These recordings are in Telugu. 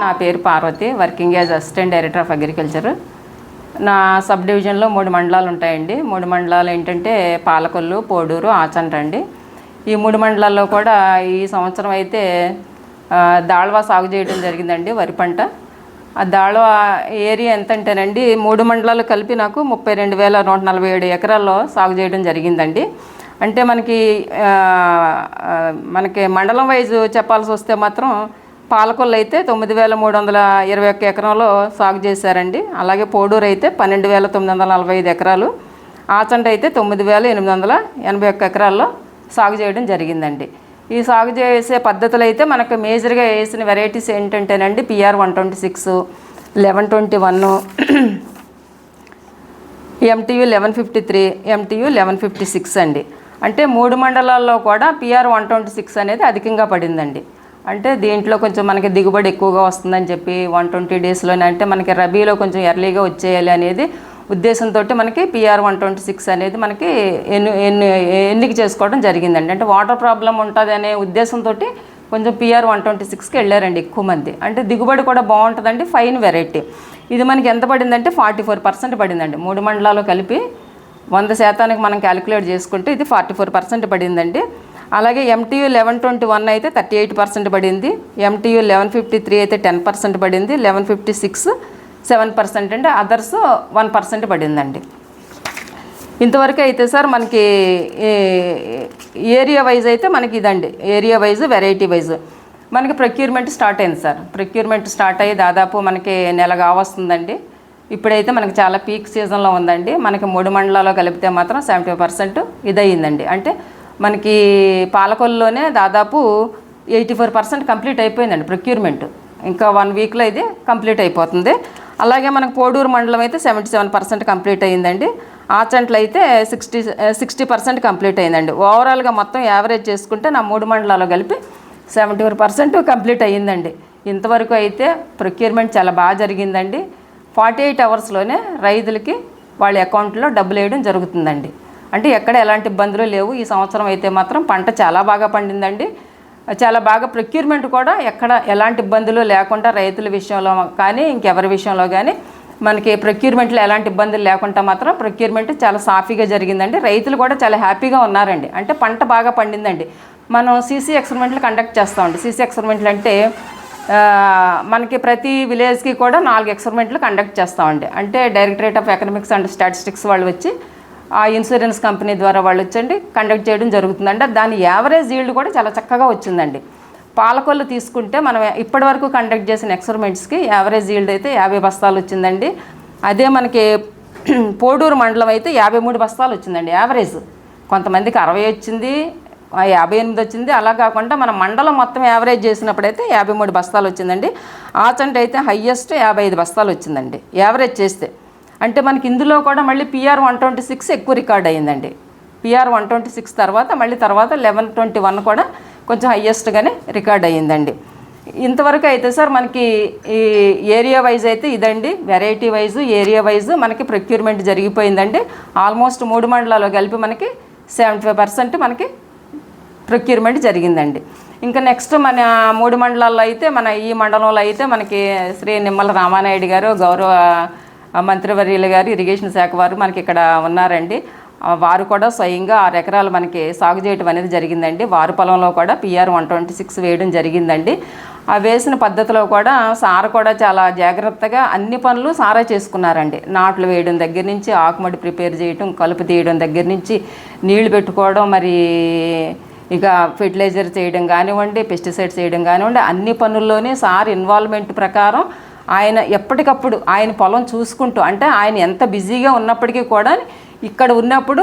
నా పేరు Parvathi, working as assistant director of agriculture. నా సబ్ డివిజన్లో 3 మండలాలు ఉంటాయండి. 3 మండలాలు ఏంటంటే పాలకొల్లు, పోడూరు, ఆచంట అండి. ఈ 3 మండలాల్లో కూడా ఈ సంవత్సరం అయితే దాళవా సాగు చేయడం జరిగిందండి, వరి పంట. ఆ దాళవా ఏరియా ఎంత అంటేనండి 3 మండలాలు కలిపి నాకు 32,147 ఎకరాల్లో సాగు చేయడం జరిగిందండి. అంటే మనకి మండలం వైజు చెప్పాల్సి వస్తే మాత్రం పాలకొల్లు అయితే 9,321 ఎకరంలో సాగు చేశారండి. అలాగే పోడూరు అయితే 12,945 ఎకరాలు, ఆచంట అయితే 9,881 ఎకరాల్లో సాగు చేయడం జరిగిందండి. ఈ సాగు చేసే పద్ధతులు అయితే మనకు మేజర్గా వేసిన వెరైటీస్ ఏంటంటేనండి PR 126, 1121, MTU 1153, MTU 1156 అండి. అంటే 3 మండలాల్లో కూడా PR 126 అనేది అధికంగా పడిందండి. అంటే దీంట్లో కొంచెం మనకి దిగుబడి ఎక్కువగా వస్తుందని చెప్పి 120 డేస్లోనే, అంటే మనకి రబీలో కొంచెం ఎర్లీగా వచ్చేయాలి అనేది ఉద్దేశంతో మనకి PR 126 అనేది మనకి ఎన్నిక చేసుకోవడం జరిగిందండి. అంటే వాటర్ ప్రాబ్లం ఉంటుంది అనే ఉద్దేశంతో కొంచెం PR 126కి వెళ్ళారండి ఎక్కువ మంది. అంటే దిగుబడి కూడా బాగుంటుందండి, ఫైన్ వెరైటీ. ఇది మనకి ఎంత పడిందంటే 44% పడిందండి. 3 మండలాలు కలిపి 100% మనం క్యాలిక్యులేట్ చేసుకుంటే ఇది 44% పడిందండి. అలాగే MTU 1121 అయితే 38% పడింది, MTU 1153 అయితే 10% పడింది, 1156 7% అండి, అదర్స్ 1% పడిందండి. ఇంతవరకు అయితే సార్ మనకి ఏరియా వైజ్ అయితే మనకి ఇదండి, ఏరియా వైజ్ వెరైటీ వైజ్ మనకి ప్రొక్యూర్మెంట్ స్టార్ట్ అయింది సార్. ప్రొక్యూర్మెంట్ స్టార్ట్ అయ్యి దాదాపు మనకి నెల కావస్తుందండి. ఇప్పుడైతే మనకి చాలా పీక్ సీజన్లో ఉందండి. మనకి 3 మండలాల్లో కలిపితే మాత్రం 70% ఇదయ్యిందండి. అంటే మనకి పాలకొల్లులోనే దాదాపు 84% కంప్లీట్ అయిపోయిందండి ప్రొక్యూర్మెంట్. ఇంకా 1 వీక్లో ఇది కంప్లీట్ అయిపోతుంది. అలాగే మనకు పోడూరు మండలం అయితే 77% కంప్లీట్ అయ్యిందండి. ఆచంట్లో అయితే 60% కంప్లీట్ అయ్యిందండి. ఓవరాల్గా మొత్తం యావరేజ్ చేసుకుంటే నా 3 మండలాల్లో కలిపి 74% కంప్లీట్ అయ్యిందండి. ఇంతవరకు అయితే ప్రొక్యూర్మెంట్ చాలా బాగా జరిగిందండి. 48 అవర్స్లోనే రైతులకి వాళ్ళ అకౌంట్లో డబ్బులు వేయడం జరుగుతుందండి. అంటే ఎక్కడ ఎలాంటి ఇబ్బందులు లేవు. ఈ సంవత్సరం అయితే మాత్రం పంట చాలా బాగా పండిందండి. చాలా బాగా ప్రొక్యూర్మెంట్ కూడా ఎక్కడ ఎలాంటి ఇబ్బందులు లేకుండా రైతుల విషయంలో కానీ ఇంకెవరి విషయంలో కానీ మనకి ప్రొక్యూర్మెంట్లో ఎలాంటి ఇబ్బందులు లేకుండా మాత్రం ప్రొక్యూర్మెంట్ చాలా సాఫీగా జరిగిందండి. రైతులు కూడా చాలా హ్యాపీగా ఉన్నారండి. అంటే పంట బాగా పండిందండి. మనం CC ఎక్స్పెరిమెంట్లు కండక్ట్ చేస్తామండి. CC ఎక్స్పెరిమెంట్లు అంటే మనకి ప్రతి విలేజ్కి కూడా 4 ఎక్స్పెరిమెంట్లు కండక్ట్ చేస్తామండి. అంటే directorate of economics and statistics వాళ్ళు వచ్చి ఆ ఇన్సూరెన్స్ కంపెనీ ద్వారా వాళ్ళు వచ్చండి కండక్ట్ చేయడం జరుగుతుందండి. దాని యావరేజ్ ఈల్డ్ కూడా చాలా చక్కగా వచ్చిందండి. పాలకొల్లు తీసుకుంటే మనం ఇప్పటివరకు కండక్ట్ చేసిన ఎక్స్పెరిమెంట్స్కి యావరేజ్ ఈల్డ్ అయితే 50 బస్తాలు వచ్చిందండి. అదే మనకి పోడూరు మండలం అయితే 53 బస్తాలు వచ్చిందండి యావరేజ్. కొంతమందికి 60 వచ్చింది, 58 వచ్చింది. అలా కాకుండా మన మండలం మొత్తం యావరేజ్ చేసినప్పుడైతే 53 బస్తాలు వచ్చిందండి. ఆచంట అయితే హయ్యెస్ట్ 55 బస్తాలు వచ్చిందండి యావరేజ్ చేస్తే. అంటే మనకి ఇందులో కూడా మళ్ళీ PR 126 ఎక్కువ రికార్డ్ అయ్యిందండి. PR 126 తర్వాత 1121 కూడా కొంచెం హయ్యెస్ట్గానే రికార్డ్ అయ్యిందండి. ఇంతవరకు అయితే సార్ మనకి ఈ ఏరియా వైజ్ అయితే ఇదండి, వెరైటీ వైజు ఏరియా వైజు మనకి ప్రొక్యూర్మెంట్ జరిగిపోయిందండి. ఆల్మోస్ట్ 3 మండలాల్లో కలిపి మనకి 75% మనకి ప్రొక్యూర్మెంట్ జరిగిందండి. ఇంకా నెక్స్ట్ మన 3 మండలాల్లో అయితే మన ఈ మండలంలో అయితే మనకి శ్రీ నిమ్మల రామానాయుడు గారు, గౌరవ మంత్రివర్యులు గారు, ఇరిగేషన్ శాఖ వారు మనకి ఇక్కడ ఉన్నారండి. వారు కూడా స్వయంగా 6 ఎకరాలు మనకి సాగు చేయడం అనేది జరిగిందండి. వారి పొలంలో కూడా PR 126 వేయడం జరిగిందండి. ఆ వేసిన పద్ధతిలో కూడా సార్ కూడా చాలా జాగ్రత్తగా అన్ని పనులు సారా చేసుకున్నారండి. నాట్లు వేయడం దగ్గర నుంచి, ఆకుమడి ప్రిపేర్ చేయడం, కలుపు తీయడం దగ్గర నుంచి, నీళ్లు పెట్టుకోవడం, మరి ఇక ఫెర్టిలైజర్ చేయడం కానివ్వండి, పెస్టిసైడ్స్ చేయడం కానివ్వండి, అన్ని పనుల్లోనే సార్ ఇన్వాల్వ్మెంట్ ప్రకారం ఆయన ఎప్పటికప్పుడు ఆయన పొలం చూసుకుంటూ, అంటే ఆయన ఎంత బిజీగా ఉన్నప్పటికీ కూడా ఇక్కడ ఉన్నప్పుడు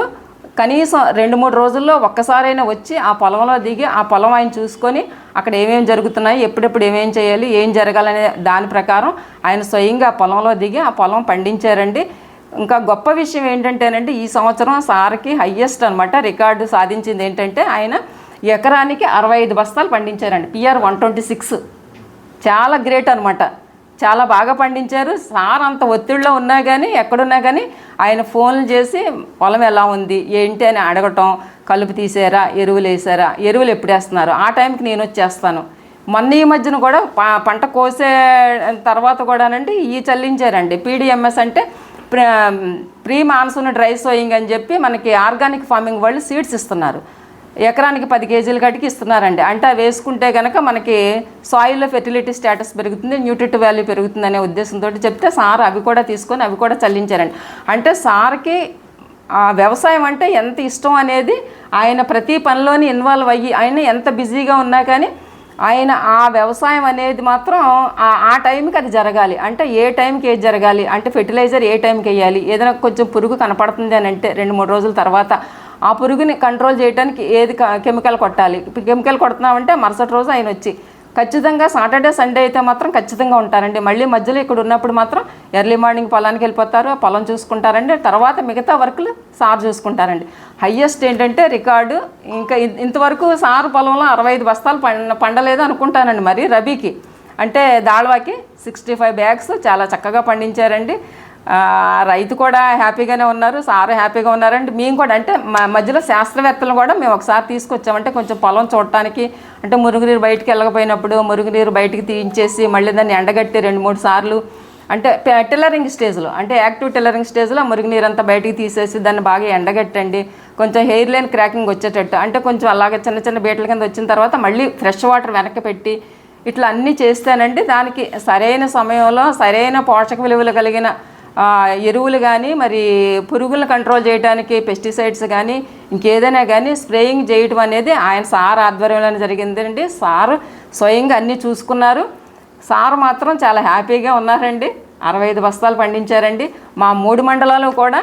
కనీసం 2-3 రోజుల్లో ఒక్కసారైనా వచ్చి ఆ పొలంలో దిగి ఆ పొలం ఆయన చూసుకొని అక్కడ ఏమేమి జరుగుతున్నాయి, ఎప్పుడెప్పుడు ఏమేమి చేయాలి, ఏం జరగాలనే దాని ప్రకారం ఆయన స్వయంగా ఆ పొలంలో దిగి ఆ పొలం పండించారండి. ఇంకా గొప్ప విషయం ఏంటంటేనండి ఈ సంవత్సరం సార్కి హయ్యెస్ట్ అనమాట రికార్డు సాధించింది ఏంటంటే ఆయన ఎకరానికి 65 బస్తాలు పండించారండి. PR 126 చాలా గ్రేట్ అనమాట. చాలా బాగా పండించారు. సార్ అంత ఒత్తిడిలో ఉన్నా కానీ ఎక్కడున్నా కానీ ఆయన ఫోన్లు చేసి పొలం ఎలా ఉంది ఏంటి అని అడగటం, కలుపు తీసారా, ఎరువులు వేసారా, ఎరువులు ఎప్పుడు వేస్తున్నారు, ఆ టైంకి నేను వచ్చేస్తాను, మొన్న ఈ మధ్యన కూడా పంట కోసే తర్వాత కూడానండి ఈ చల్లించారండి. పీడిఎంఎస్ అంటే ప్రీ మాన్సూన్ డ్రై సోయింగ్ అని చెప్పి మనకి ఆర్గానిక్ ఫార్మింగ్ వాళ్ళు సీడ్స్ ఇస్తున్నారు. ఎకరానికి 10 కేజీల కాటికి ఇస్తున్నారండి. అంటే అవి వేసుకుంటే కనుక మనకి సాయిల్లో ఫెర్టిలిటీ స్టేటస్ పెరుగుతుంది, న్యూట్రిటివ్ వాల్యూ పెరుగుతుంది అనే ఉద్దేశంతో చెప్తే సార్ అవి కూడా తీసుకొని అవి కూడా చల్లించారండి. అంటే సార్కి వ్యవసాయం అంటే ఎంత ఇష్టం అనేది ఆయన ప్రతి పనిలోని ఇన్వాల్వ్ అయ్యి ఆయన ఎంత బిజీగా ఉన్నా కానీ ఆయన ఆ వ్యవసాయం అనేది మాత్రం ఆ టైంకి అది జరగాలి. అంటే ఏ టైంకి ఏది జరగాలి అంటే ఫెర్టిలైజర్ ఏ టైంకి వేయాలి, ఏదైనా కొంచెం పురుగు కనపడుతుంది అని అంటే 2-3 రోజుల తర్వాత ఆ పురుగుని కంట్రోల్ చేయడానికి ఏది కెమికల్ కొట్టాలి. కెమికల్ కొడుతున్నామంటే మరుసటి రోజు ఆయన వచ్చి ఖచ్చితంగా సాటర్డే సండే అయితే మాత్రం ఖచ్చితంగా ఉంటారండి. మళ్ళీ మధ్యలో ఇక్కడ ఉన్నప్పుడు మాత్రం ఎర్లీ మార్నింగ్ పొలానికి వెళ్ళిపోతారు, పొలం చూసుకుంటారండి. తర్వాత మిగతా వర్కులు సార్ చూసుకుంటారండి. హయ్యెస్ట్ ఏంటంటే రికార్డు ఇంకా ఇంతవరకు సార్ పొలంలో 65 బస్తాలు పండలేదు అనుకుంటానండి. మరి రబీకి అంటే దాళవాకి 65 బ్యాగ్స్ చాలా చక్కగా పండించారండి. రైతు కూడా హ్యాపీగానే ఉన్నారు, సార్ హ్యాపీగా ఉన్నారండి. మేము కూడా అంటే మధ్యలో శాస్త్రవేత్తలు కూడా మేము ఒకసారి తీసుకొచ్చామంటే కొంచెం పొలం చూడటానికి. అంటే మురుగునీరు బయటికి వెళ్ళకపోయినప్పుడు మురుగునీరు బయటికి తీయించేసి మళ్ళీ దాన్ని ఎండగట్టి 2-3 సార్లు అంటే టిల్లరింగ్ స్టేజ్లో అంటే యాక్టివ్ టిల్లరింగ్ స్టేజ్లో మురుగునీరు అంతా బయటికి తీసేసి దాన్ని బాగా ఎండగట్టండి. కొంచెం హెయిర్ లైన్ క్రాకింగ్ వచ్చేటట్టు అంటే కొంచెం అలాగే చిన్న చిన్న బీటల కింద వచ్చిన తర్వాత మళ్ళీ ఫ్రెష్ వాటర్ వెనక్కి పెట్టి ఇట్లా అన్నీ చేస్తానండి. దానికి సరైన సమయంలో సరైన పోషక విలువలు కలిగిన ఎరువులు కానీ మరి పురుగులను కంట్రోల్ చేయడానికి పెస్టిసైడ్స్ కానీ ఇంకేదైనా కానీ స్ప్రేయింగ్ చేయటం అనేది ఆయన సార్ ఆధ్వర్యంలో జరిగిందండి. సార్ స్వయంగా అన్నీ చూసుకున్నారు. సార్ మాత్రం చాలా హ్యాపీగా ఉన్నారండి. 65 బస్తాలు పండించారండి. మా 3 మండలాలు కూడా